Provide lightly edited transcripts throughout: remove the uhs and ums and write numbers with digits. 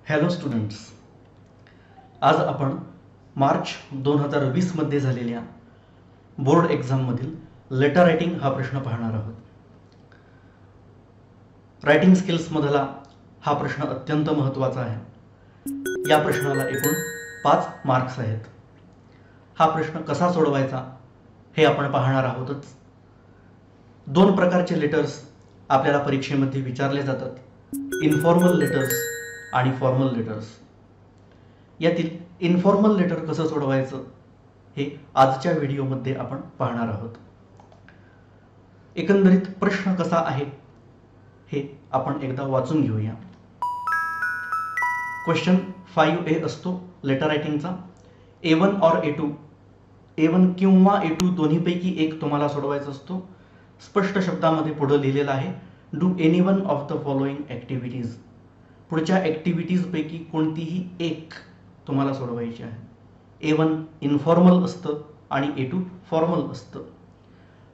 Hello students, आज आपण मार्च 2020 मध्ये झालेल्या बोर्ड एक्झाममधील लेटर रायटिंग हा प्रश्न पाहणार आहोत. रायटिंग स्किल्समधला हा प्रश्न अत्यंत महत्त्वाचा आहे. या प्रश्नाला एकूण 5 मार्क्स आहेत. हा प्रश्न कसा सोडवायचा हे आपण पाहणार आहोतच. 2 प्रकारचे लेटर्स आपल्याला परीक्षेमध्ये विचारले जातात, इन्फॉर्मल लेटर्स आणि फॉर्मल लेटर्स. यातील इन्फॉर्मल लेटर कसं सोडवायचं हे आजच्या व्हिडिओमध्ये आपण पाहणार आहोत. एकंदरीत प्रश्न कसा आहे हे आपण एकदा वाचून घेऊया. क्वेश्चन 5A असतो लेटर रायटिंगचा. A1 और A2, A1 किंवा A2 दोन्हीपैकी एक तुम्हाला सोडवायचा असतो. स्पष्ट शब्दामध्ये पुढे लिहिलेलं आहे, do any one of the following activities. पुढच्या ॲक्टिव्हिटीजपैकी कोणतीही एक तुम्हाला सोडवायची आहे. A1 इन्फॉर्मल असतं आणि A2 फॉर्मल असतं.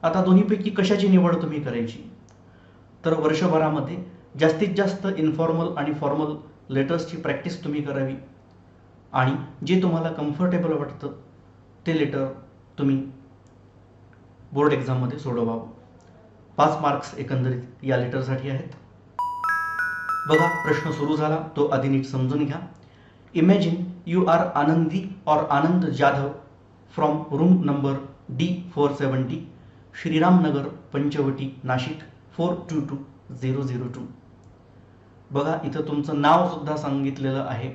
आता दोन्हीपैकी कशाची निवड तुम्ही करायची, तर वर्षभरामध्ये जास्तीत जास्त इन्फॉर्मल आणि फॉर्मल लेटर्सची प्रॅक्टिस तुम्ही करावी आणि जे तुम्हाला कम्फर्टेबल वाटतं ते लेटर तुम्ही बोर्ड एक्झाममध्ये सोडवावं. 5 मार्क्स एकंदरीत या लेटरसाठी आहेत. बघा, प्रश्न सुरू झाला तो आधी नीट समजून घ्या. इमॅजिन यू आर आनंदी और Anand Jadhav from room number D470, Shriramnagar, Panchavati, Nashik 422002. बघा, इथं तुमचं नाव सुद्धा सांगितलेलं आहे.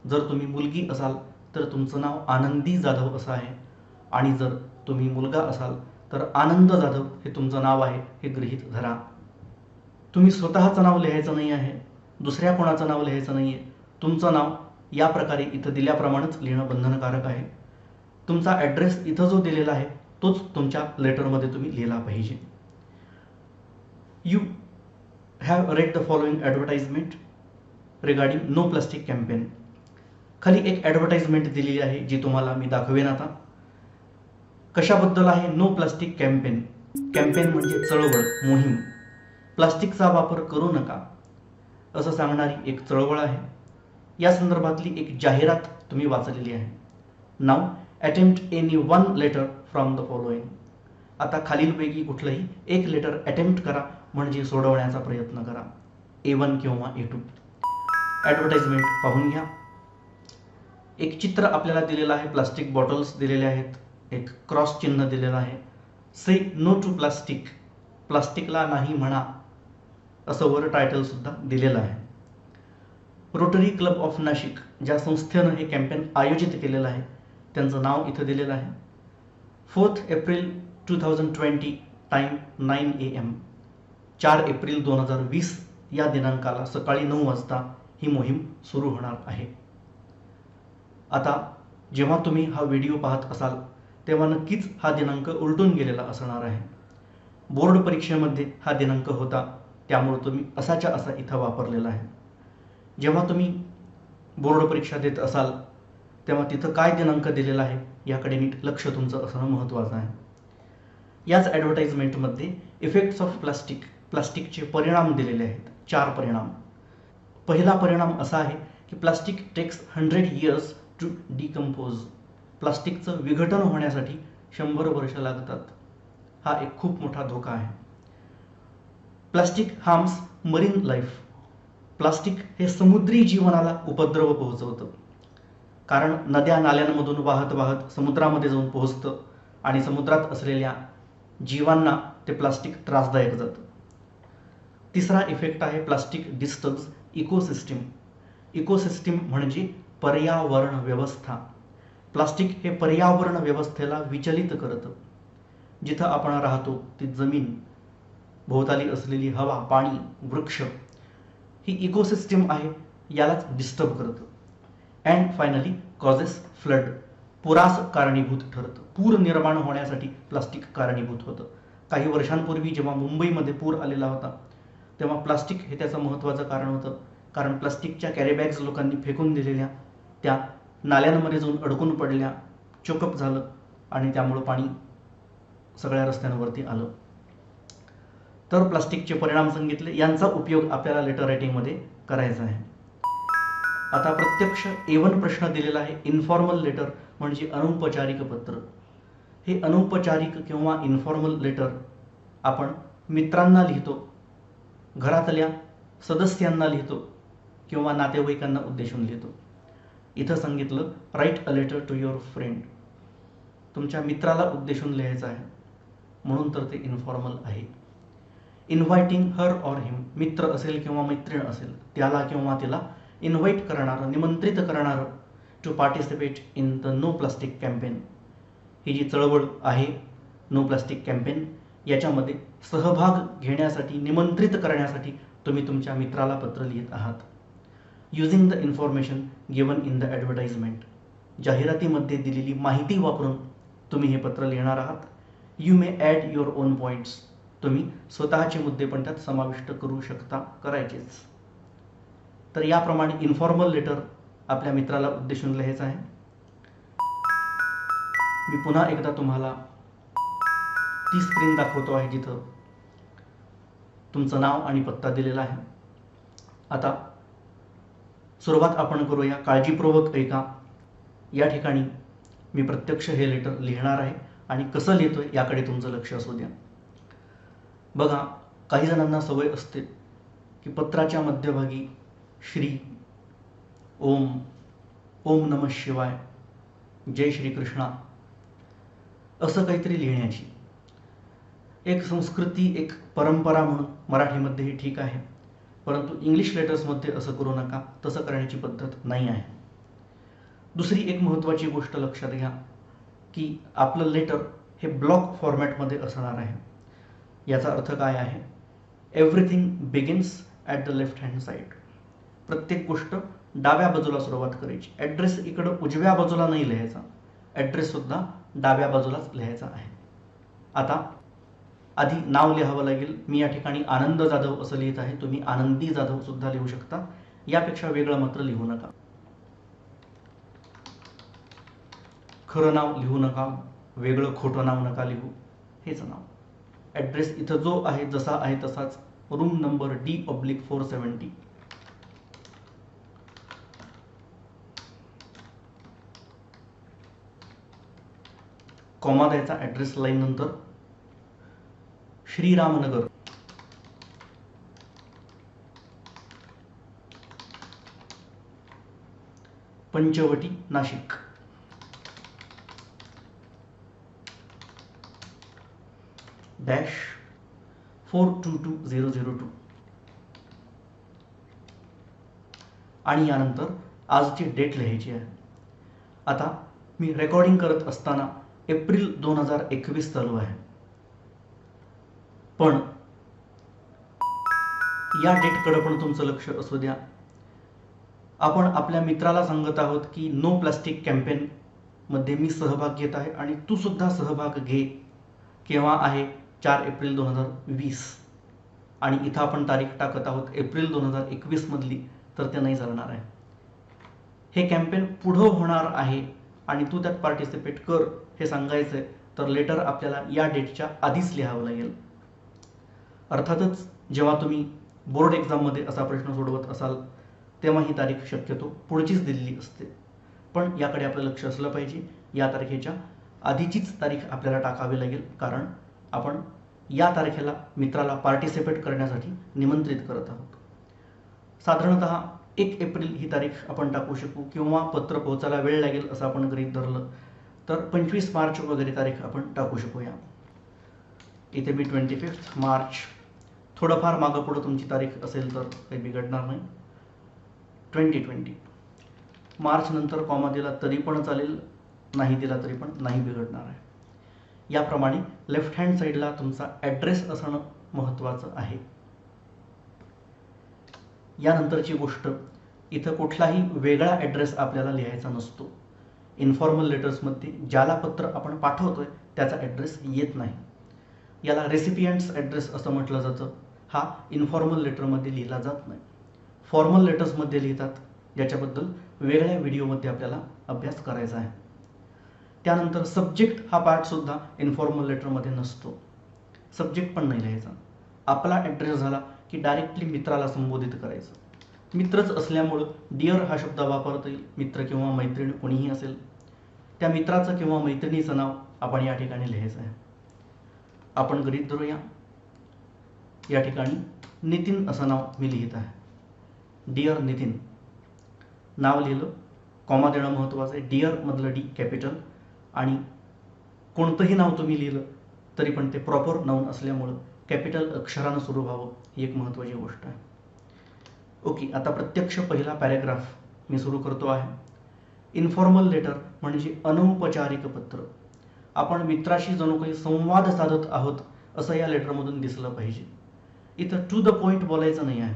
जर तुम्ही मुलगी असाल तर तुमचं नाव आनंदी जाधव असं आहे आणि जर तुम्ही मुलगा असाल तर आनंद जाधव हे तुमचं नाव आहे हे गृहीत धरा. तुम्ही स्वतःचं नाव लिहायचं नाही आहे, दुसऱ्या कोणाचं नाव लिहायचं नाही आहे. तुमचं नाव या प्रकारे इथं दिल्याप्रमाणेच लिहिणं बंधनकारक आहे. तुमचा ॲड्रेस इथं जो दिलेला आहे तोच तुमच्या लेटरमध्ये तुम्ही लिहिला पाहिजे. You have read the following advertisement regarding no plastic campaign. खाली एक ॲडव्हर्टाइजमेंट दिलेली आहे जी तुम्हाला मी दाखवेन आता. कशाबद्दल आहे? No plastic campaign. कॅम्पेन म्हणजे चळवळ, मोहीम. प्लास्टिकचा वापर करू नका असं सांगणारी एक चळवळ आहे. या संदर्भातली एक जाहिरात तुम्ही वाचलेली आहे. नाव attempt any one letter from the following. आता खालीलपैकी कुठलंही एक लेटर अटेम्प्ट करा म्हणजे सोडवण्याचा प्रयत्न करा, A1 किंवा A2. ॲडव्हर्टाइजमेंट पाहून घ्या. एक चित्र आपल्याला दिलेलं आहे, प्लास्टिक बॉटल्स दिलेले आहेत, एक क्रॉस चिन्ह दिलेलं आहे. से नो टू प्लास्टिक, प्लास्टिकला नाही म्हणा असं वर टायटल सुद्धा दिलेलं आहे. रोटरी क्लब ऑफ नाशिक ज्या संस्थेनं हे कॅम्पेन आयोजित केलेलं आहे त्यांचं नाव इथं दिलेलं आहे. 4 एप्रिल 2020, टाईम 9 AM. 4 एप्रिल 2020 या दिनांकाला सकाळी 9 वाजता ही मोहीम सुरू होणार आहे. आता जेव्हा तुम्ही हा व्हिडिओ पाहत असाल तेव्हा नक्कीच हा दिनांक उलटून गेलेला असणार आहे. बोर्ड परीक्षेमध्ये हा दिनांक होता त्यामुळे तुम्ही असाच्या असा इथं वापरलेला आहे. जेव्हा तुम्ही बोर्ड परीक्षा देत असाल तेव्हा तिथं काय दिनांक दिलेला आहे याकडे नीट लक्ष तुमचं असणं महत्त्वाचं आहे. याच ॲडव्हर्टाइजमेंटमध्ये इफेक्ट्स ऑफ प्लास्टिक, प्लास्टिकचे परिणाम दिलेले आहेत. 4 परिणाम. पहिला परिणाम असा आहे की plastic takes 100 years to decompose. प्लास्टिकचं विघटन होण्यासाठी 100 वर्ष लागतात. हा एक खूप मोठा धोका आहे. Plastic harms marine life. Plastic हे समुद्री जीवनाला उपद्रव पोहोचवतं, कारण नद्या नाल्यांमधून वाहत वाहत समुद्रामध्ये जाऊन पोहोचतं आणि समुद्रात असलेल्या जीवांना ते प्लास्टिक त्रासदायक जातं. तिसरा इफेक्ट आहे प्लास्टिक डिस्टर्ब्स इकोसिस्टीम. इकोसिस्टीम म्हणजे पर्यावरण व्यवस्था. प्लास्टिक हे पर्यावरण व्यवस्थेला विचलित करतं. जिथं आपण राहतो ती जमीन, भोवताली असलेली हवा, पाणी, वृक्ष ही इकोसिस्टीम आहे, यालाच डिस्टर्ब करतं. And finally causes flood. पुरास कारणीभूत ठरतं. पूर निर्माण होण्यासाठी प्लास्टिक कारणीभूत होतं. काही वर्षांपूर्वी जेव्हा मुंबईमध्ये पूर आलेला होता तेव्हा प्लास्टिक हे त्याचं महत्त्वाचं कारण होतं, कारण प्लास्टिकच्या कॅरीबॅग्स लोकांनी फेकून दिलेल्या त्या नाल्यांमध्ये जाऊन अडकून पडल्या, चोकअप झालं आणि त्यामुळं पाणी सगळ्या रस्त्यांवरती आलं. तर प्लास्टिकचे परिणाम सांगितले, यांचा उपयोग आपल्याला लेटर रायटिंगमध्ये करायचा आहे. आता प्रत्यक्ष A1 प्रश्न दिलेला आहे. इन्फॉर्मल लेटर म्हणजे अनौपचारिक पत्र. हे अनौपचारिक किंवा इन्फॉर्मल लेटर आपण मित्रांना लिहितो, घरातल्या सदस्यांना लिहितो किंवा नातेवाईकांना उद्देशून लिहितो. इथं सांगितलं write a letter to your friend. तुमच्या मित्राला उद्देशून लिहायचं आहे म्हणून तर ते इन्फॉर्मल आहे. इन्व्हायटिंग हर ऑर हिम, मित्र असेल किंवा मैत्रीण असेल त्याला किंवा तिला इन्व्हाइट करणारं, निमंत्रित करणारं, to participate in the no plastic campaign. ही जी चळवळ आहे नो प्लास्टिक कॅम्पेन, याच्यामध्ये सहभाग घेण्यासाठी, निमंत्रित करण्यासाठी तुम्ही तुमच्या मित्राला पत्र लिहित आहात. Using the information given in the advertisement, जाहिरातीमध्ये दिलेली माहिती वापरून तुम्ही हे पत्र लिहिणार आहात. You may add your own points, तुम्ही स्वतःचे मुद्दे पण त्यात समाविष्ट करू शकता, करायचेच. तर याप्रमाणे इन्फॉर्मल लेटर आपल्या मित्राला उद्देशून लिहायचं आहे. मी पुन्हा एकदा तुम्हाला ती स्क्रीन दाखवतो आहे जिथं तुमचं नाव आणि पत्ता दिलेला आहे. आता सुरुवात आपण करूया. काळजीपूर्वक ऐका. या ठिकाणी मी प्रत्यक्ष हे लेटर लिहिणार आहे आणि कसं लिहितोय याकडे तुमचं लक्ष असू द्या. बघा, काही जणांना सवय असते की पत्राच्या मध्यभागी श्री, ओम, ओम नमः शिवाय, जय श्री कृष्णा असं काहीतरी लिहिण्याची एक संस्कृती, एक परंपरा म्हणून मराठीमध्येही ठीक आहे, परंतु इंग्लिश लेटर्समध्ये असं करू नका. तसं करण्याची पद्धत नाही आहे. दुसरी एक महत्त्वाची गोष्ट लक्षात घ्या की आपलं लेटर हे ब्लॉक फॉर्मॅटमध्ये असणार आहे. याचा अर्थ काय आहे? Everything begins at the left hand side. प्रत्येक गोष्ट डाव्या बाजूला सुरुवात करायची. ॲड्रेस इकडं उजव्या बाजूला नाही लिहायचा, ॲड्रेससुद्धा डाव्या बाजूलाच लिहायचा आहे. आता आधी नाव लिहावं लागेल. मी या ठिकाणी आनंद जाधव असं लिहित आहे, तुम्ही आनंदी जाधव सुद्धा लिहू शकता. यापेक्षा वेगळं मात्र लिहू नका. खरं नाव लिहू नका, वेगळं खोटं नाव नका लिहू, हेच नाव. ॲड्रेस इथं जो आहे जसा आहे तसाच, रूम नंबर D/470. कॉमा द्यायचा ॲड्रेस लाईन नंतर. श्रीरामनगर, पंचवटी, नाशिक. -422002 आणि यानंतर आजची डेट लिहायची आहे. आता मी रेकॉर्डिंग करत असताना एप्रिल 2021 चालू आहे, पण या डेटकडे पण तुमचं लक्ष असू द्या. आपण आपल्या मित्राला सांगत आहोत की नो प्लास्टिक कॅम्पेन मध्ये मी सहभाग घेत आहे आणि तू सुद्धा सहभाग घे. केव्हा आहे? 4 एप्रिल 2020. आणि इथं आपण तारीख टाकत आहोत एप्रिल 2021 मधली, तर ते नाही चालणार आहे. हे कॅम्पेन पुढं होणार आहे आणि तू त्यात पार्टिसिपेट कर हे सांगायचंय, तर लेटर आपल्याला या डेटच्या आधीच लिहावं लागेल. अर्थातच जेव्हा तुम्ही बोर्ड एक्झाममध्ये असा प्रश्न सोडवत असाल तेव्हा ही तारीख शक्यतो पुढचीच दिलेली असते, पण याकडे आपलं लक्ष असलं पाहिजे. या तारखेच्या आधीचीच तारीख आपल्याला टाकावी लागेल, कारण आपण या तारखेला मित्राला पार्टिसिपेट करण्यासाठी निमंत्रित करत आहोत. साधारणतः 1 एप्रिल ही तारीख आपण टाकू शकू, किंवा पत्र पोहोचायला वेळ लागेल असं आपण गृहीत धरलं तर 25 मार्च वगैरे तारीख आपण टाकू शकूया. इथे मी 25 मार्च, थोडंफार मागं पुढं तुमची तारीख असेल तर काही बिघडणार नाही. 2020 मार्च नंतर कॉमा दिला तरी पण चालेल, नाही दिला तरी पण नाही बिघडणार आहे. याप्रमाणे लेफ्ट हँड साईडला तुमचा ॲड्रेस असणं महत्त्वाचं आहे. यानंतरची गोष्ट, इथं कुठलाही वेगळा ॲड्रेस आपल्याला लिहायचा नसतो. इन्फॉर्मल लेटर्समध्ये ज्याला पत्र आपण पाठवतोय त्याचा ॲड्रेस येत नाही. याला रेसिपियंट्स ॲड्रेस असं म्हटलं जातं. हा इन्फॉर्मल लेटरमध्ये लिहिला जात नाही. फॉर्मल लेटर्समध्ये लिहितात, ज्याच्याबद्दल वेगळ्या व्हिडिओमध्ये आपल्याला अभ्यास करायचा आहे. त्यानंतर सब्जेक्ट हा पार्टसुद्धा इन्फॉर्मल लेटरमध्ये नसतो. सब्जेक्ट पण नाही लिहायचा. आपला ॲड्रेस झाला की डायरेक्टली मित्राला संबोधित करायचं. मित्रच असल्यामुळं डिअर हा शब्द वापरता येईल. मित्र किंवा मैत्रीण कोणीही असेल, त्या मित्राचं किंवा मैत्रिणीचं नाव आपण या ठिकाणी लिहायचं आहे. आपण गृहीत धरूया या ठिकाणी नितीन असं नाव मी लिहित आहे. डिअर नितीन नाव लिहिलं, कॉमा देणं महत्त्वाचं आहे. डिअर मधलं डी कॅपिटल, आणि कोणतंही नाव तुम्ही लिहिलं तरी पण ते प्रॉपर नाऊन असल्यामुळं कॅपिटल अक्षरानं सुरू व्हावं ही एक महत्त्वाची गोष्ट आहे. ओके, आता प्रत्यक्ष पहिला पॅरेग्राफ मी सुरू करतो आहे. इन्फॉर्मल लेटर म्हणजे अनौपचारिक पत्र. आपण मित्राशी जणू काही संवाद साधत आहोत असं या लेटरमधून दिसलं पाहिजे. इथं टू द पॉईंट बोलायचं नाही आहे,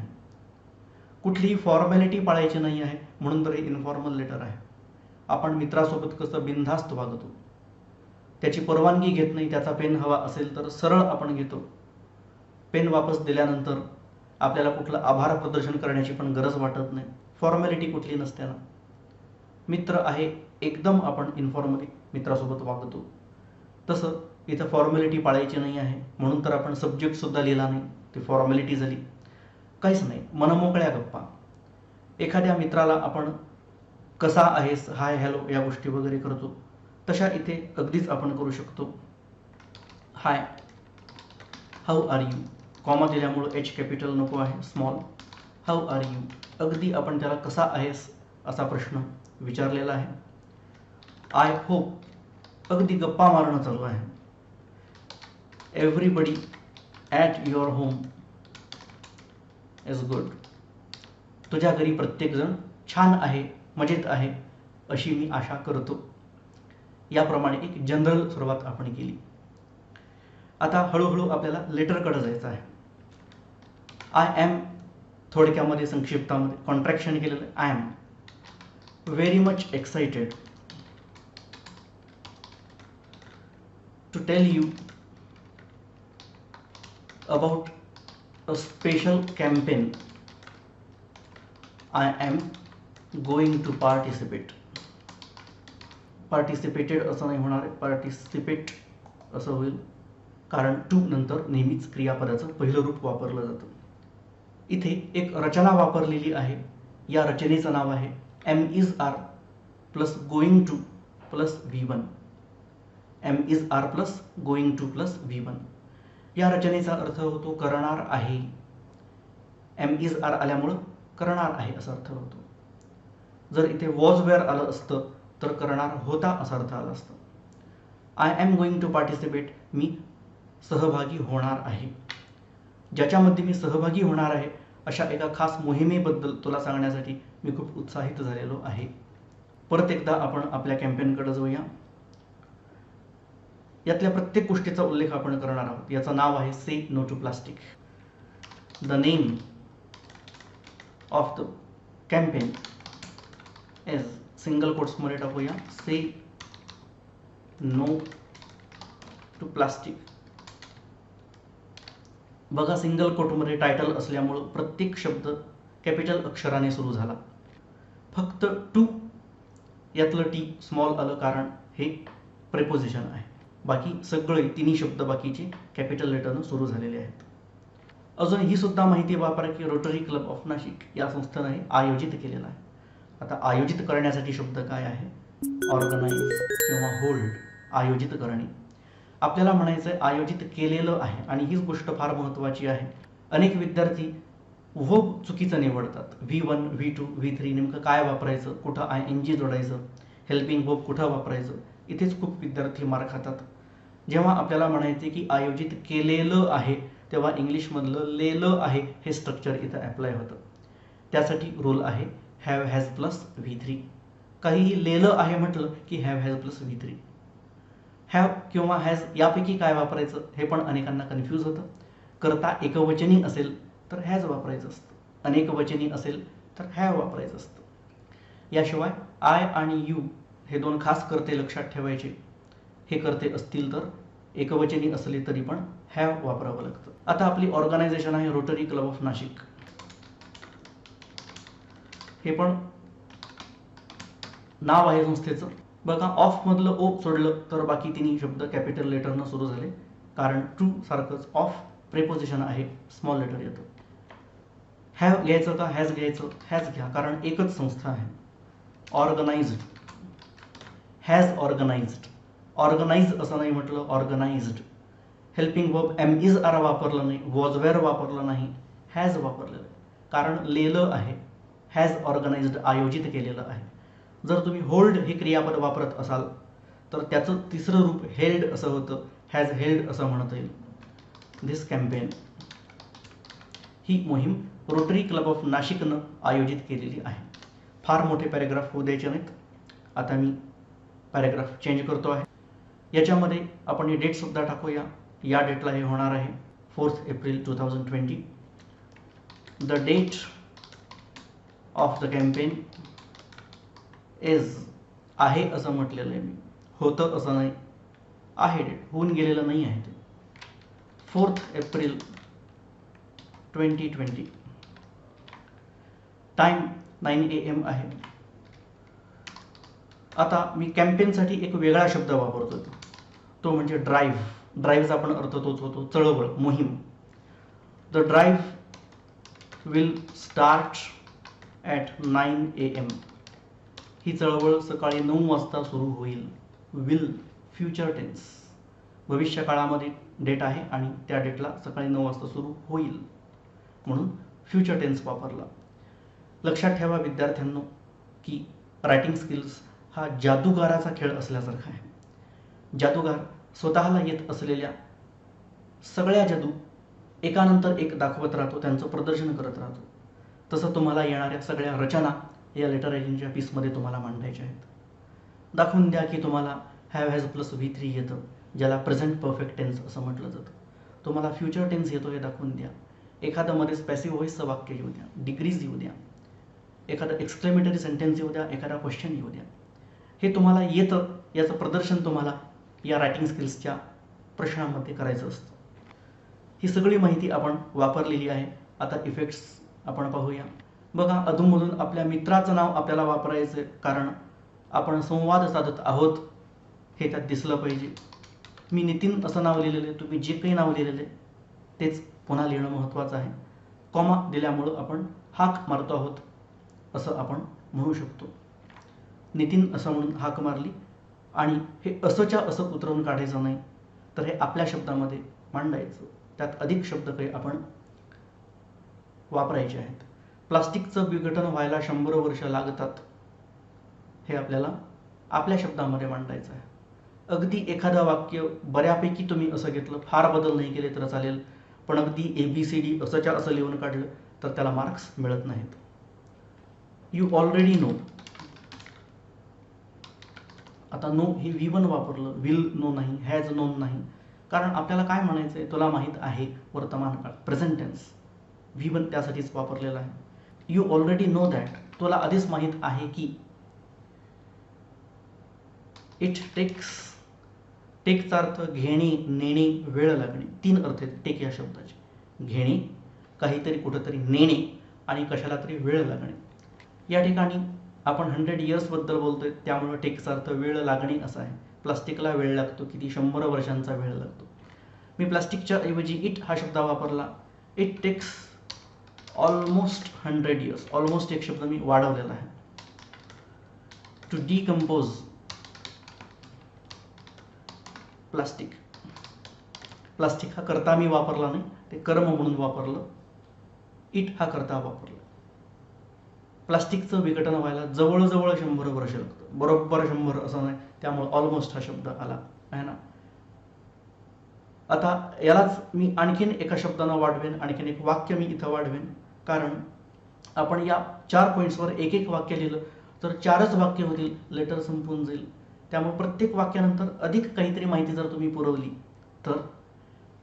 कुठलीही फॉर्मॅलिटी पाळायची नाही आहे, म्हणून तर हे इन्फॉर्मल लेटर आहे. आपण मित्रासोबत कसं बिनधास्त वागतो, त्याची परवानगी घेत नाही. त्याचा पेन हवा असेल तर सरळ आपण घेतो. पेन वापस दिल्यानंतर आपल्याला कुठलं आभार प्रदर्शन करण्याची पण गरज वाटत नाही. फॉर्मॅलिटी कुठली नसते ना. मित्र आहे, एकदम आपण इन्फॉर्मली मित्रासोबत वागतो. तसं इथं फॉर्मॅलिटी पाळायची नाही आहे, म्हणून तर आपण सब्जेक्टसुद्धा लिहिला नाही. ती फॉर्मॅलिटी झाली. काहीच नाही, मनमोकळ्या गप्पा. एखाद्या मित्राला आपण कसा आहेस, हाय हॅलो या गोष्टी वगैरे करतो, तशा इथे अगदीच आपण करू शकतो. हाय, हाऊ आर यू, कॉमा दिल्यामुळं एच कॅपिटल नको आहे, स्मॉल. हाऊ आर यू, अगदी आपण त्याला कसा आहेस असा प्रश्न विचारलेला आहे. आय होप, अगदी गप्पा मारणं चालू आहे. Everybody at your home is good, तुझ्या घरी प्रत्येकजण छान आहे, मजेत आहे अशी मी आशा करतो. याप्रमाणे एक जनरल सुरुवात आपण केली. आता हळूहळू आपल्याला लेटरकडे जायचं आहे. आय एम थोडक्यामध्ये संक्षिप्तामध्ये कॉन्ट्रॅक्शन केलेलं आहे. I am very much excited to tell you about a special campaign I am going to participate. Participated असं नाही होणार आहे, पार्टिसिपेट असं होईल, कारण टू नंतर नेहमीच क्रियापदाचं पहिलं रूप वापरलं जातं. इथे एक रचना वापरलेली आहे. या रचनेचं नाव आहे am is are plus going to plus V1. Am is are plus going to plus V1. या रचनेचा अर्थ होतो करणार आहे. एम इज आर आल्यामुळं करणार आहे असा अर्थ होतो. जर इथे वॉज वेअर आलं असतं तर करणार होता असा अर्थ आला असता. I am going to participate, मी सहभागी होणार आहे. ज्याच्यामध्ये मी सहभागी होणार आहे अशा एका खास मोहिमेबद्दल तुला सांगण्यासाठी मी खूप उत्साहित झालेलो आहे. परत एकदा आपण आपल्या कॅम्पेनकडे जाऊया. यातल्या प्रत्येक गोष्टीचा उल्लेख आपण करणार आहोत. याचं नाव आहे say no to plastic. The name of the campaign is, single कोट्समध्ये टाकूया, से नो टू प्लास्टिक. बघा, सिंगल कोटमध्ये टायटल असल्यामुळं प्रत्येक शब्द कॅपिटल अक्षराने सुरू झाला. फक्त टू यातलं टी स्मॉल आलं, कारण हे प्रेपोजिशन आहे. बाकी सगळे तिन्ही शब्द बाकीचे कॅपिटल लेटरनं सुरू झालेले आहेत. अजून ही सुद्धा माहिती वापरा की रोटरी क्लब ऑफ नाशिक या संस्थेनं हे आयोजित केलेलं आहे. आता आयोजित करण्यासाठी शब्द काय आहे? ऑर्गनाइज किंवा होल्ड, आयोजित करणे. आपल्याला म्हणायचं आहे आयोजित केलेलं आहे, आणि हीच गोष्ट फार महत्त्वाची आहे. अनेक विद्यार्थी वर्ब चुकीचं निवडतात. V1, V2, V3 नेमकं काय वापरायचं, कुठं ING जोडायचं, हेल्पिंग वर्ब कुठं वापरायचं, इथेच खूप विद्यार्थी मार खातात. जेव्हा आपल्याला म्हणायचे की आयोजित केलेलं आहे, तेव्हा इंग्लिशमधलं लेलं आहे हे स्ट्रक्चर इथं ॲप्लाय होतं. त्यासाठी रूल आहे हॅव हॅज प्लस V3. काहीही लेलं आहे म्हटलं की have has plus V3. Have किंवा हॅज यापैकी काय वापरायचं हे पण अनेकांना कन्फ्यूज होतं. करता एकवचनी असेल तर हॅज वापरायचं असतं, अनेकवचनी असेल तर हॅव वापरायचं असतं. याशिवाय आय आणि यू हे दोन खास कर्ते लक्षात ठेवायचे. हे कर्ते असतील तर एकवचनी असले तरी पण हॅव वापरावं लागतं. आता आपली ऑर्गनायझेशन आहे रोटरी क्लब ऑफ नाशिक. हे पण नाव आहे संस्थेचं. बघा, ऑफ मधलं ओ सोडलं तर बाकी तिन्ही शब्द कॅपिटल लेटरनं सुरू झाले, कारण टू सारखंच ऑफ प्रेपोजिशन आहे, स्मॉल लेटर येतं. हॅव घ्यायचं का हॅज घ्यायचं? हॅज घ्या, कारण एकच संस्था आहे. Organised, has organised. ऑर्गनाइज असं नाही म्हटलं, organised. Helping verb am is are वापरलं नाही, वॉज वेअर वापरलं नाही, हॅज वापरलेलं आहे, कारण लिहिलं आहे. हॅज ऑर्गनाइज्ड आयोजित केलेलं आहे. जर तुम्ही होल्ड हे क्रियापद वापरत असाल तर त्याचं तिसरं रूप हेल्ड असं होतं, हॅज हेल्ड असं म्हणता येईल. दिस कॅम्पेन, ही मोहीम रोटरी क्लब ऑफ नाशिकनं आयोजित केलेली आहे. फार मोठे पॅरेग्राफ होऊ द्यायचे नाहीत. आता मी पॅरेग्राफ चेंज करतो आहे. याच्यामध्ये आपण हे डेटसुद्धा टाकूया. या डेटला हे होणार आहे 4 April 2020. The date of the campaign is, आहे असं म्हटलेलं आहे मी, होतं असं नाही, आहे डेट, होऊन गेलेलं नाही आहे ते. 4 एप्रिल 2020. टाइम 9 AM आहे. आता मी कॅम्पेनसाठी एक वेगळा शब्द वापरतो, तो म्हणजे ड्राईव्ह. ड्राईव्हचा पण अर्थ तोच होतो, चळवळ, मोहीम. The drive will start at 9 AM. ही चळवळ सकाळी 9 वाजता सुरू होईल. विल, फ्युचर टेन्स, भविष्य काळामध्ये डेट आहे आणि त्या डेटला सकाळी 9 वाजता सुरू होईल, म्हणून फ्युचर टेन्स वापरला. लक्षात ठेवा विद्यार्थ्यांनो की रायटिंग स्किल्स हा जादूगाराचा खेळ असल्यासारखा आहे. जादूगार स्वतःला येत असलेल्या सगळ्या जादू एकानंतर एक दाखवत राहतो, त्यांचं प्रदर्शन करत राहतो. तसं तुम्हाला येणाऱ्या सगळ्या रचना या लेटर रायटिंगच्या पीसमध्ये तुम्हाला मांडायच्या आहेत. दाखवून द्या की तुम्हाला हॅव हॅज प्लस V3 येतं, ज्याला प्रेझेंट परफेक्ट टेन्स असं म्हटलं जातं. तुम्हाला फ्युचर टेन्स येतो हे दाखवून द्या. एखादं मध्येच पॅसिव्ह व्हॉइसचं वाक्य येऊ द्या, डिग्रीज येऊ द्या, एखादं एक्सक्लेमेटरी सेंटेन्स येऊ द्या, एखादा क्वेश्चन येऊ द्या. हे तुम्हाला येतं याचं प्रदर्शन तुम्हाला या रायटिंग स्किल्सच्या प्रश्नांमध्ये करायचं असतं. ही सगळी माहिती आपण वापरलेली आहे. आता इफेक्ट्स आपण पाहूया. बघा, अधूनमधून आपल्या मित्राचं नाव आपल्याला वापरायचं, कारण आपण संवाद साधत आहोत हे त्यात दिसलं पाहिजे. मी नितीन असं नाव लिहिलेलं आहे, तुम्ही जे काही नाव लिहिलेलं आहे तेच पुन्हा लिहिणं महत्त्वाचं आहे. कॉमा दिल्यामुळं आपण हाक मारतो आहोत असं आपण म्हणू शकतो. नितीन असं म्हणून हाक मारली, आणि हे असंच्या असं उतरवून काढायचं नाही, तर हे आपल्या शब्दामध्ये मांडायचं. त्यात अधिक शब्द काही आपण वापरायचे आहेत. प्लास्टिकचं विघटन व्हायला 100 वर्ष लागतात, हे आपल्याला आपल्या शब्दामध्ये मांडायचं आहे. अगदी एखादं वाक्य बऱ्यापैकी तुम्ही असं घेतलं, फार बदल नाही केले तर चालेल, पण अगदी ABCD असंच्या असं लिहून काढलं तर त्याला मार्क्स मिळत नाहीत. You already know. आता नो हे V1 वापरलं, विल नो नाही, हॅज नोन नाही, कारण आपल्याला काय म्हणायचं आहे, तुला माहीत आहे, वर्तमान काळ, प्रेझेंट टेन्स. V1 त्यासाठीच वापरलेला आहे. यू ऑलरेडी नो दॅट, तुला आधीच माहीत आहे की. इट टेक्स, टेकचा अर्थ घेणे, नेणे, वेळ लागणे. 3 अर्थ आहेत टेक या शब्दाचे. घेणे, काहीतरी कुठंतरी नेणे, आणि कशाला तरी वेळ लागणे. या ठिकाणी आपण 100 इयर्सबद्दल बोलतोय, त्यामुळे टेकचा अर्थ वेळ लागणे असा आहे. प्लास्टिकला वेळ लागतो, किती, 100 वर्षांचा वेळ लागतो. मी प्लास्टिकच्या ऐवजी इट हा शब्द वापरला. It takes almost 100 years. Almost एक शब्द मी वाढवलेला आहे. To decompose plastic. प्लास्टिक हा कर्ता मी वापरला नाही, ते कर्म म्हणून वापरलं. इट हा कर्ता वापरला. प्लास्टिकचं विघटन व्हायला जवळजवळ 100 वर्ष लागतं, बरोबर 100 असं नाही, त्यामुळे ऑलमोस्ट हा शब्द आला आहे ना. आता यालाच मी आणखीन एका शब्दानं वाढवेन, आणखीन एक वाक्य मी इथं वाढवेन, कारण आपण या 4 पॉईंट्सवर एक एक वाक्य लिहिलं तर 4च वाक्य होतील, लेटर संपून जाईल. त्यामुळे प्रत्येक वाक्यानंतर अधिक काहीतरी माहिती जर तुम्ही पुरवली तर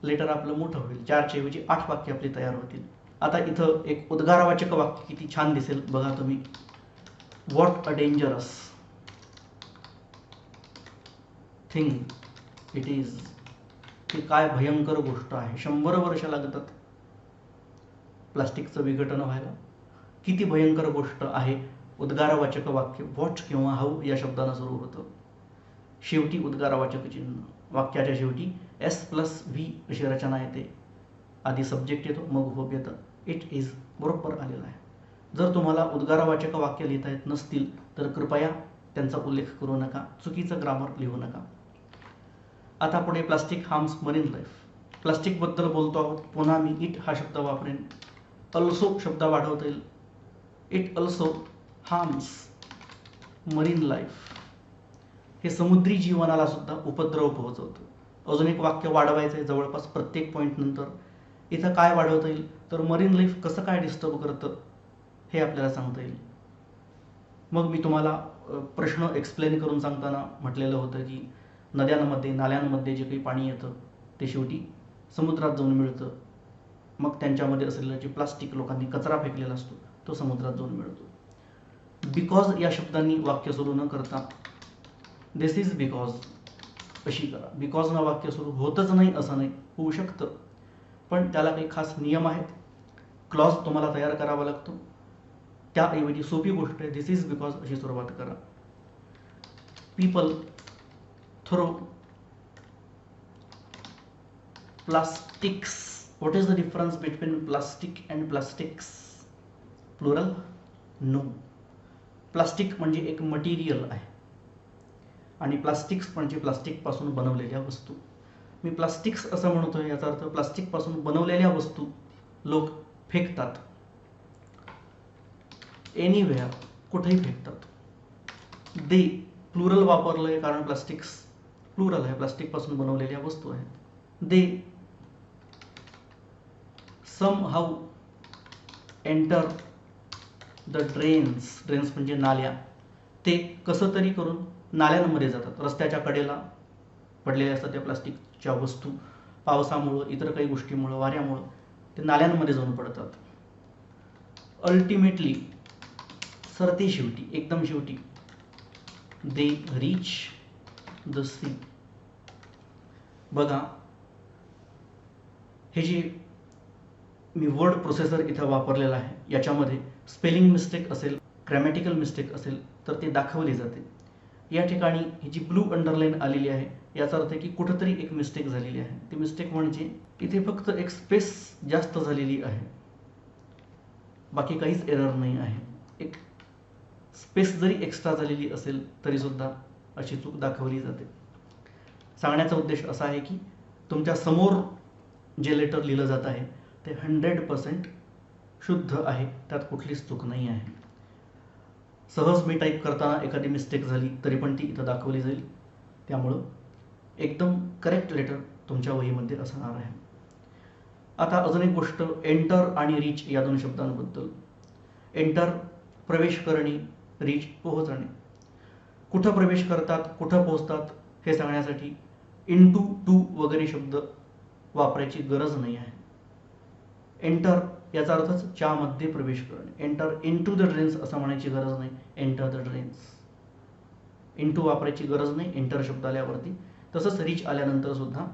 लेटर आपलं मोठं होईल. 4च्या ऐवजी 8 वाक्य आपली तयार होतील. आता इथं एक उद्गारवाचक वाक्य किती छान दिसेल बघा तुम्ही. What a dangerous thing it is. ही काय भयंकर गोष्ट आहे. 100 वर्ष लागतात प्लास्टिकचं विघटन व्हायला. किती भयंकर गोष्ट आहे. उद्गारवाचक वाक्य व्हॉट किंवा हाऊ या शब्दानं सुरू होतं. शेवटी उद्गारवाचक चिन्ह. वाक्याच्या शेवटी S+V अशी रचना येते. आधी सब्जेक्ट येतो, मग वर्ब येतं. इट इज बरोबर आलेलं आहे. जर तुम्हाला उद्गारवाचक वाक्य लिहिता येत नसतील तर कृपया त्यांचा उल्लेख करू नका, चुकीचं ग्रामर लिहू नका. आता पुढे प्लास्टिक हार्म्स मरीन लाईफ. प्लास्टिकबद्दल बोलतो आहोत. पुन्हा मी इट हा शब्द वापरेन. अल्सो शब्द वाढवता येईल. It also harms marine life. हे समुद्री जीवनाला सुद्धा उपद्रव पोहोचवतं. अजून एक वाक्य वाढवायचं आहे जवळपास प्रत्येक पॉईंट नंतर. इथं काय वाढवता येईल तर मरीन लाईफ कसं काय डिस्टर्ब करतं हे आपल्याला सांगता येईल. मग मी तुम्हाला प्रश्न एक्सप्लेन करून सांगताना म्हटलेलं होतं की नद्यांमध्ये नाल्यांमध्ये जे काही पाणी येतं ते शेवटी समुद्रात जाऊन मिळतं. मग त्यांच्यामध्ये असलेलं जे प्लास्टिक लोकांनी कचरा फेकलेला असतो तो समुद्रात जाऊन मिळतो. बिकॉज या शब्दांनी वाक्य सुरू न करता दिस इज बिकॉज अशी करा. बिकॉजनं वाक्य सुरू होतच नाही असं नाही, होऊ शकतं, पण त्याला काही खास नियम आहेत. क्लॉज तुम्हाला तयार करावा लागतो. त्याऐवजी सोपी गोष्ट आहे दिस इज बिकॉज अशी सुरुवात करा. People throw plastics. What is the difference between plastic and plastics? Plural? No. Plastic म्हणजे एक मटेरियल आहे आणि प्लास्टिक्स म्हणजे प्लास्टिकपासून बनवलेल्या वस्तू. मी प्लास्टिक्स असं म्हणतोय याचा अर्थ प्लास्टिकपासून बनवलेल्या वस्तू लोक फेकतात. एनिवेअर, कुठेही फेकतात. दे प्लुरल वापरलंय कारण प्लास्टिक्स प्लुरल आहे, प्लास्टिकपासून बनवलेल्या वस्तू आहेत. They somehow enter the drains. Drains म्हणजे नाल्या. ते कसं तरी करून नाल्यांमध्ये जातात. रस्त्याच्या कडेला पडलेल्या असतात त्या प्लास्टिकच्या वस्तू. पावसामुळं, इतर काही गोष्टीमुळं, वाऱ्यामुळं ते नाल्यांमध्ये जाऊन पडतात. अल्टिमेटली, सरते शेवटी, एकदम शेवटी, दे रीच द सी. बघा, हे जे मी वर्ड प्रोसेसर इथं वापरलेला आहे याच्यामध्ये स्पेलिंग मिस्टेक असेल, ग्रॅमॅटिकल मिस्टेक असेल तर ते दाखवली जाते. या ठिकाणी ही जी ब्लू अंडरलाईन आलेली आहे याचा अर्थ आहे की कुठंतरी एक मिस्टेक झालेली आहे. ती मिस्टेक म्हणजे इथे फक्त एक स्पेस जास्त झालेली आहे, बाकी काहीच एरर नाही आहे. एक स्पेस जरी एक्स्ट्रा झालेली असेल तरी सुद्धा अशी चूक दाखवली जाते. सांगण्याचा उद्देश असा आहे की तुमच्या समोर जे लेटर लिहिलं जात आहे ते 100% शुद्ध आहे, त्यात कुठलीच चूक नाही आहे. सहज मी टाईप करताना एखादी मिस्टेक झाली तरी पण ती इथं दाखवली जाईल. त्यामुळं एकदम करेक्ट लेटर तुमच्या वहीमध्ये असणार आहे. आता अजून एक गोष्ट, एंटर आणि रीच या दोन शब्दांबद्दल. एंटर प्रवेश करणे, रीच पोहोचणे. कुठं प्रवेश करतात, कुठं पोहोचतात हे सांगण्यासाठी इनटू, टू वगैरे शब्द वापरायची गरज नाही आहे. एंटर याचा अर्थच च्यामध्ये प्रवेश करणे. एंटर इनटू द ड्रेन्स असं म्हणायची गरज नाही, एंटर द ड्रेन्स. इनटू वापरायची गरज नाही एंटर शब्द आल्यावरती. तसंच रीच आल्यानंतर सुद्धा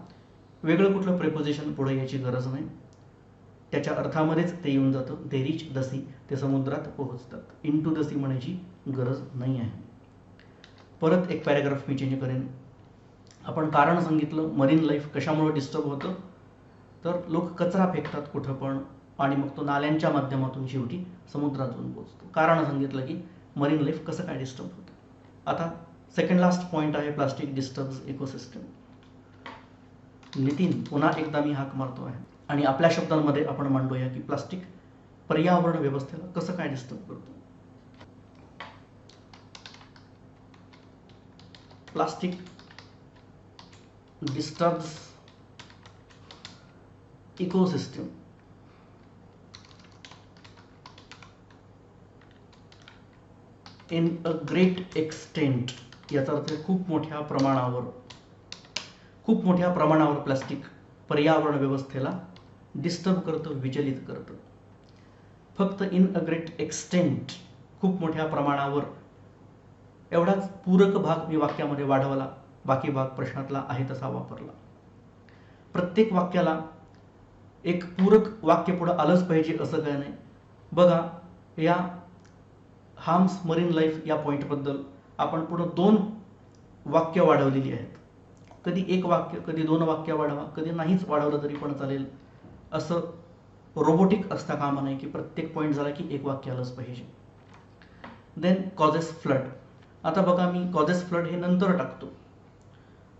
वेगळं कुठलं प्रिपोजिशन पुढे याची गरज नाही, त्याच्या अर्थामध्येच ते येऊन जातं. दे रीच द सी, ते समुद्रात पोहोचतात. इनटू द सी म्हणायची गरज नाही आहे. परत एक पॅराग्राफ मी चेंज करेन. आपण कारण सांगितलं मरीन लाईफ कशामुळे डिस्टर्ब होतं, तर लोक कचरा फेकतात कुठं पण आणि मग तो नाल्यांच्या माध्यमातून शेवटी समुद्रात जाऊन पोहोचतो. कारण सांगितलं की मरीन लाईफ कसं काय डिस्टर्ब होतं. आता सेकंड लास्ट पॉईंट आहे प्लास्टिक डिस्टर्ब्स इकोसिस्टम. नितीन, पुन्हा एकदा मी हाक मारतो आहे आणि आपल्या शब्दांमध्ये आपण मांडूया की प्लास्टिक पर्यावरण व्यवस्थेला कसं काय डिस्टर्ब करतो. Plastic disturbs ecosystem in a great extent. याचा अर्थ खूप मोठ्या प्रमाणावर प्लास्टिक पर्यावरण व्यवस्थेला डिस्टर्ब करतं, विचलित करतं. फक्त इन अ ग्रेट एक्सटेंट, खूप मोठ्या प्रमाणावर, एवढाच पूरक भाग मी वाक्यामध्ये वाढवला, बाकी भाग प्रश्नातला आहे तसा वापरला. प्रत्येक वाक्याला एक पूरक वाक्य पुढं आलंच पाहिजे असं काय नाही. बघा, या हार्म्स मरीन लाईफ या पॉईंटबद्दल आपण पुढं 2 वाक्य वाढवलेली आहेत. कधी एक वाक्य, कधी 2 वाक्य वाढवा, कधी नाहीच वाढवलं तरी पण चालेल. असं रोबोटिक असता कामा नये की प्रत्येक पॉईंट झाला की एक वाक्य आलंच पाहिजे. Then causes flood. आता बघा मी कॉजेस फ्लड हे नंतर टाकतो,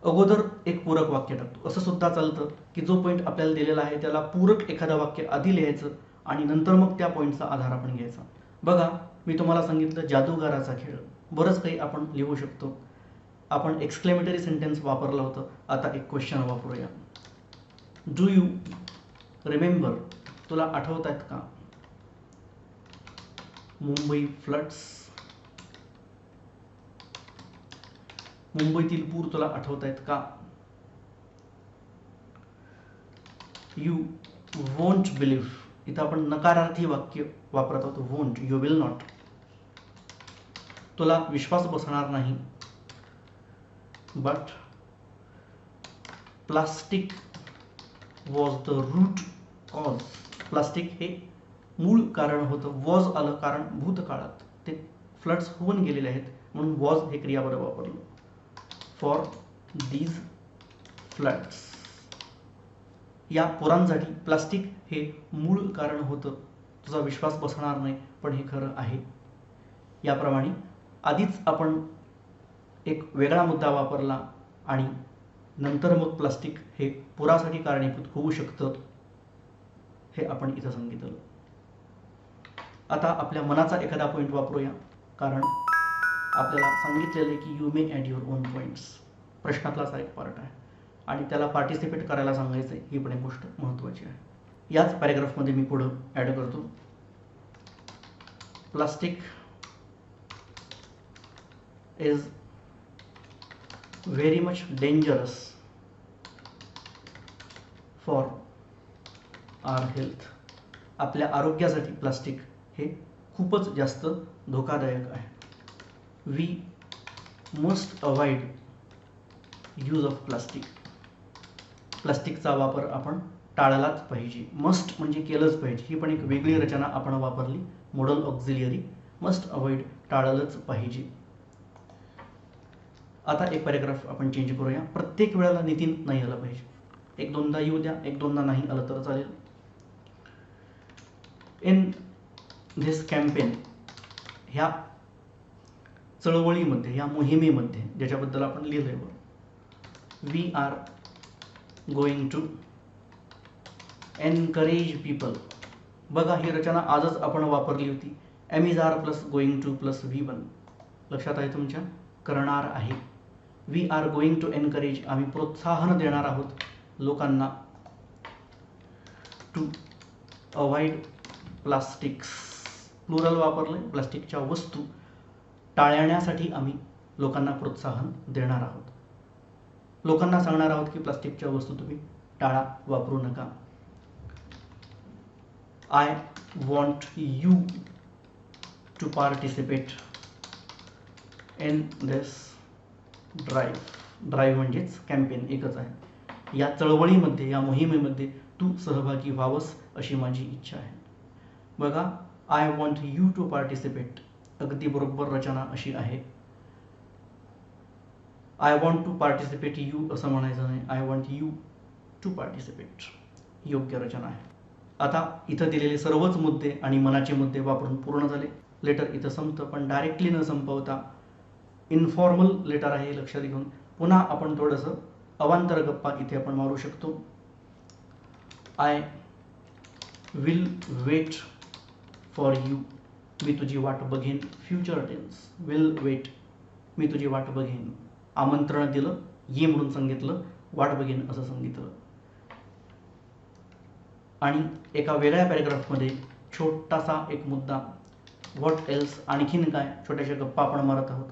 अगोदर एक पूरक वाक्य टाकतो. असं सुद्धा चालतं की जो पॉईंट आपल्याला दिलेला आहे त्याला पूरक एखादं वाक्य आधी लिहायचं आणि नंतर मग त्या पॉईंटचा आधार आपण घ्यायचा. बघा मी तुम्हाला सांगितलं जादूगाराचा खेळ, बरंच काही आपण लिहू शकतो. आपण एक्सक्लेमेटरी सेंटेन्स वापरलं होतं. आता एक क्वेश्चन वापरूया. डू यू रिमेंबर, तुला आठवत आहेत का, मुंबई फ्लड्स, मुंबईतील पूर तुला आठवत आहेत का. यू वोंट बिलीव्ह, इथं आपण नकारार्थी वाक्य वापरत आहोत. वोंट, यू विल नॉट, तुला विश्वास बसणार नाही. But plastic was the root cause, plastic हे मूळ कारण होतं. वॉज आलं कारण भूतकाळात ते फ्लड्स होऊन गेलेले आहेत म्हणून वॉज हे क्रियापद वापरलं. फॉर दीज फ्लड्स, या पुरांसाठी प्लास्टिक हे मूळ कारण होतं. तुझा विश्वास बसणार नाही पण हे खरं आहे. याप्रमाणे आधीच आपण एक वेगळा मुद्दा वापरला आणि नंतर मग प्लास्टिक हे पुरासाठी कारणीभूत होऊ शकतं हे आपण इथं सांगितलं. आता आपल्या मनाचा एखादा पॉईंट वापरूया, कारण आपल्याला सांगितलेलं आहे की you may add your own points, प्रश्नातलाच एक पार्ट आहे आणि त्याला पार्टिसिपेट करायला सांगायचं आहे, ही पण एक गोष्ट महत्त्वाची आहे. याच पॅरेग्राफमध्ये मी पुढं ॲड करतो. Plastic is very much dangerous for our health, आपल्या आरोग्यासाठी प्लास्टिक हे खूपच जास्त धोकादायक आहे. We must avoid use of plastic, प्लास्टिकचा वापर आपण टाळलाच पाहिजे. मस्ट म्हणजे केलंच पाहिजे, ही पण एक वेगळी रचना आपण वापरली, मॉडल ऑक्झिलियरी. मस्ट अवॉइड, टाळलंच पाहिजे. आता एक पॅरेग्राफ आपण चेंज करूया. प्रत्येक वेळेला नितीन नाही आलं पाहिजे, एक दोनदा येऊ द्या, एक दोनदा नाही आलं तर चालेल. इन धिस कॅम्पेन, ह्या चळवळीमध्ये, या मोहिमेमध्ये ज्याच्याबद्दल आपण लिहिलंय बरं, we are going to encourage people. बघा ही रचना आजच आपण वापरली होती. Am is are plus going to plus V1, लक्षात आहे तुमच्या, करणार आहे. We are going to encourage, आम्ही प्रोत्साहन देणार आहोत लोकांना, टू अवॉइड प्लास्टिक्स, प्लुरल वापरले, प्लास्टिकच्या वस्तू टाळण्यासाठी आम्ही लोकांना प्रोत्साहन देणार आहोत. लोकांना सांगणार आहोत की प्लास्टिकच्या वस्तू तुम्ही टाळा, वापरू नका. I want you to participate in this drive, drive म्हणजेच कॅम्पेन एकच आहे. या चळवळीमध्ये, या मोहिमेमध्ये तू सहभागी व्हावंस अशी माझी इच्छा आहे. बघा, I want you to participate, अगदी बरोबर रचना अशी आहे. I want to participate you असं म्हणायचं नाही, I want you to participate, योग्य रचना आहे. आता इथं दिलेले सर्वच मुद्दे आणि मनाचे मुद्दे वापरून पूर्ण झाले. लेटर इथं संपतं, पण डायरेक्टली न संपवता इन्फॉर्मल लेटर आहे हे लक्षात घेऊन पुन्हा आपण थोडंसं अवांतर गप्पा इथे आपण मारू शकतो. I will wait for you, मी तुझी वाट बघेन. फ्युचर टेन्स, विल वेट, मी तुझी वाट बघेन. आमंत्रण दिलं, ये म्हणून सांगितलं, वाट बघेन असं सांगितलं. आणि एका वेगळ्या पॅरेग्राफमध्ये छोटासा एक मुद्दा, व्हॉट एल्स, आणखीन काय, छोट्याशा गप्पा आपण मारत आहोत.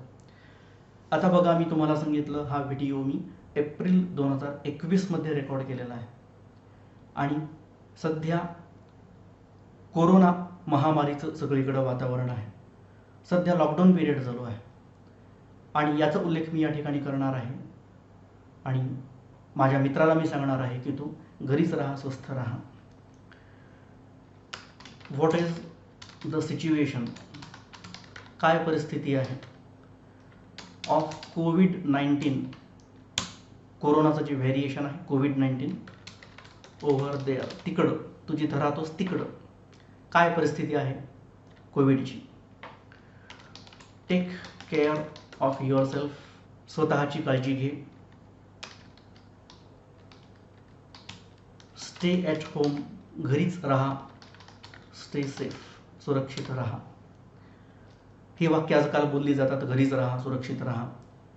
आता बघा मी तुम्हाला सांगितलं हा व्हिडिओ मी एप्रिल 2021 मध्ये रेकॉर्ड केलेला आहे आणि सध्या कोरोना महामारीचं सगळीकडं वातावरण आहे. सध्या लॉकडाऊन पिरियड चालू आहे आणि याचा उल्लेख मी या ठिकाणी करणार आहे आणि माझ्या मित्राला मी सांगणार आहे की तू घरीच राहा, स्वस्थ राहा. व्हॉट इज द सिच्युएशन, काय परिस्थिती आहे, ऑफ कोविड-19, कोरोनाचं जे व्हेरिएशन आहे कोविड-19 ओव्हर देअर, तिकडं, तू जिथं राहतोस तिकडं. काय परिस्थिती आहे? कोविडची. Take care of yourself, स्वतःची काळजी घे. स्टे ॲट होम, घरीच राहा. स्टे सेफ, सुरक्षित राहा. ही वाक्य आजकाल बोलली जातात, घरीच राहा, सुरक्षित राहा.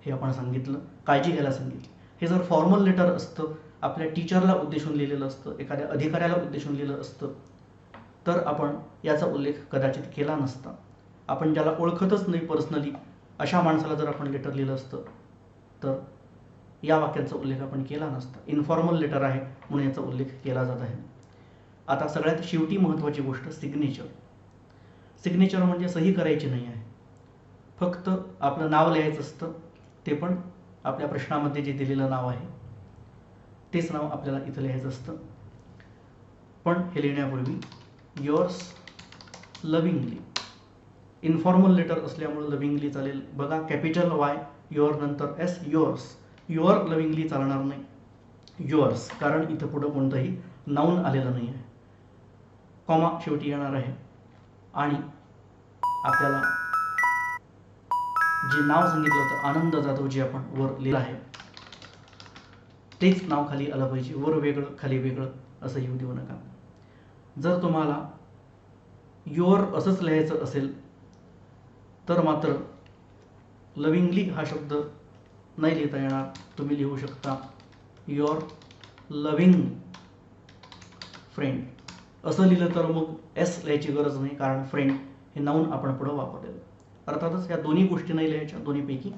हे आपण सांगितलं, काळजी घ्यायला सांगितली. हे जर फॉर्मल लेटर असतं, आपल्या टीचरला उद्देशून लिहिलेलं असतं, एखाद्या अधिकाऱ्याला उद्देशून लिहिलं असतं, तर आपण याचा उल्लेख कदाचित केला नसता. आपण ज्याला ओळखतच नाही पर्सनली अशा माणसाला जर आपण लेटर लिहिलं असतं तर या वाक्याचा उल्लेख आपण केला नसता. इन्फॉर्मल लेटर आहे म्हणून याचा उल्लेख केला जात आहे. आता सगळ्यात शेवटी महत्त्वाची गोष्ट सिग्नेचर. सिग्नेचर म्हणजे सही करायची नाही आहे, फक्त आपलं नाव लिहायचं असतं. ते पण आपल्या प्रश्नामध्ये जे दिलेलं नाव आहे तेच नाव आपल्याला इथं लिहायचं असतं. पण हे लिहिण्यापूर्वी युअर्स लविंगली, इन्फॉर्मल लेटर असल्यामुळे लविंगली चालेल. बघा, कॅपिटल वाय, युअर नंतर एस, युअर्स. युअर लविंगली चालणार नाही, युअर्स, कारण इथं पुढं कोणतंही नाऊन आलेलं नाही आहे. कॉमा शेवटी येणार आहे आणि आपल्याला जे नाव सांगितलं होतं आनंद जाधव, जे आपण वर लिहिलं आहे तेच नाव खाली आलं पाहिजे. वर वेगळं खाली वेगळं असं येऊ देऊ नका. जर तुम्हाला युअर असंच लिहायचं असेल तर मात्र लविंगली हा शब्द नाही लिहिता येणार. तुम्ही लिहू शकता युअर लविंग फ्रेंड. असं लिहिलं तर मग एस लिहायची गरज नाही, कारण फ्रेंड हे नाऊन आपण पुढं वापरलेलं. अर्थातच या दोन्ही गोष्टी नाही लिहायच्या, दोन्हीपैकी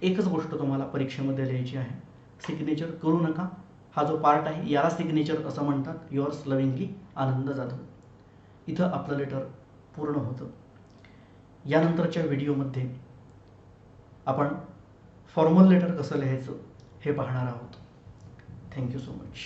एकच गोष्ट तुम्हाला परीक्षेमध्ये लिहायची आहे. सिग्नेचर करू नका. हा जो पार्ट आहे याला सिग्नेचर असं म्हणतात. युअर्स लविंगली आनंद जाधव. इथं आपलं लेटर पूर्ण होतं. यानंतरच्या व्हिडिओमध्ये आपण फॉर्मल लेटर कसं लिहायचं हे पाहणार आहोत. Thank you so much.